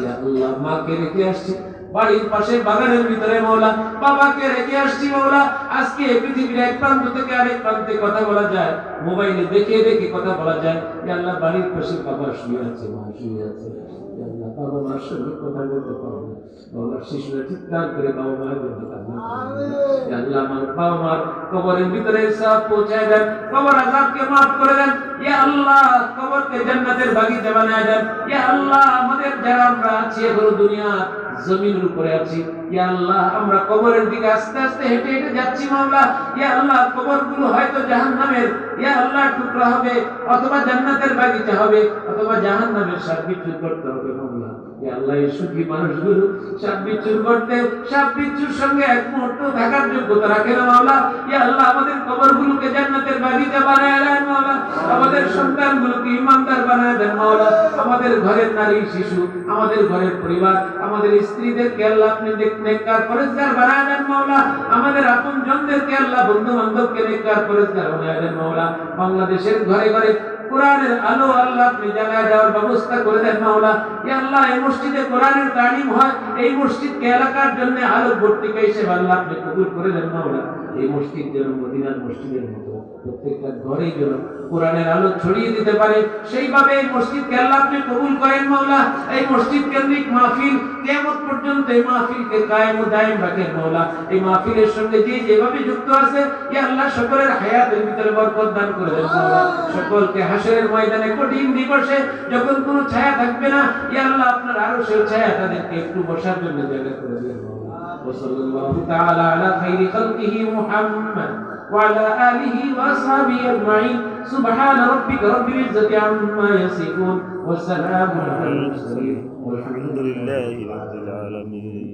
ইয়া আল্লাহ মাকে রেখে আসছি বাড়ির পাশে বাগানের ভিতরে মাওলা, বাবাকে রেখে আসছি মাওলা। আজকে পৃথিবীর এক প্রান্ত থেকে আরেক প্রান্তে কথা বলা যায়, মোবাইলে দেখে দেখে কথা বলা যায়। ইয়া আল্লাহ বাড়ির পাশে বাবা শুয়ে আছে, মা শুয়ে আছে। ইয়া আল্লাহ বাবা মার সঙ্গে কথা বলতে পারো না, বাবার শিশুরা চিৎকার করে বাবা মায়ের জন্য কান্না করে। ইয়া আল্লাহ আমার বাবা মার কবরের ভিতরে সব পৌঁছায় দেন, কবর আযাবকে মাফ করে দেন। ইয়া আল্লাহ কবরকে জান্নাতের বাগিচা বানায় দেন। ইয়া আল্লাহ আমাদের যারা আমরা আছি এখন দুনিয়া জমিনের উপরে আছি, ইয়া আল্লাহ আমরা কবরের দিকে আস্তে আস্তে হেঁটে হেঁটে যাচ্ছি মাওলা। ইয়া আল্লাহ কবরগুলো হয়তো জাহান্নামের ইয়া আল্লাহ টুকরা হবে, অথবা জান্নাতের বাগিচা হবে, অথবা জাহান্নামের সাপ বিচ্ছুর করতে হবে মাওলা। ইয়া আল্লাহ এই সুখী মানুষগুলো সাপ বিচ্ছুর করতে, সাপ বিচ্ছুর সঙ্গে এক মুহূর্ত থাকার যোগ্যতা রাখে না মাওলা। ইয়া আল্লাহ আমাদের কবরগুলোকে জান্নাতের বাগিচা বানায় দেন মাওলা, আমাদের সন্তানগুলোকে ঈমানদার বানায় দেন মাওলা, আমাদের ঘরের নারী শিশু, আমাদের ঘরের পরিবার, আমাদের স্ত্রীদেরকে আল্লাহ আপনি নেককার পরেজগার বানায় দেন মাওলা, আমাদের আপনজনদেরকে আল্লাহ বন্ধু বান্ধবকে নেককার পরেজগার বানায় দেন মাওলা। বাংলাদেশের ঘরে ঘরে কোরআনের আলো আল্লাহ আপনি জ্বালায় দেওয়ার ব্যবস্থা করে দেন মাওলা। ইয়া আল্লাহ এই মসজিদে কোরআনের তালিম হয়, এই মসজিদকে এলাকার জন্য আলো ভর্তিকা হিসেবে আল্লাহ আপনি কবুল করে দেন মাওলা। এই মসজিদ যেন মদিনার মসজিদের মতো প্রত্যেকটা ঘরেই যেন কোরআনের আলো ছড়িয়ে দিতে পারে, সেইভাবে এই মসজিদকে আল্লাহ আপনি কবুল করেন মাওলা। এই মসজিদ কেন্দ্রিক মাহফিল কিয়ামত পর্যন্ত এই মাহফিলকে কায়েম ও দায়েম রাখেন মাওলা। এই মাহফিলের সঙ্গে যে যেভাবে যুক্ত আছে ইয়া আল্লাহ সকলের হায়াতের ভিতরে বরকত দান করে দেন মাওলা। সকলকে হাশরের ময়দানে কঠিন দিবসে যখন কোনো ছায়া থাকবে না, ইয়া আল্লাহ আপনার আরশের ছায়া তাদেরকে একটু বসার জন্য জায়গা করে দেন মাওলা। وصلى الله تعالى على خير خلقه محمد وعلى آله وأصحابه أجمعين سبحان ربك رب العزة عما يصفون وسلام على المرسلين والحمد لله رب العالمين.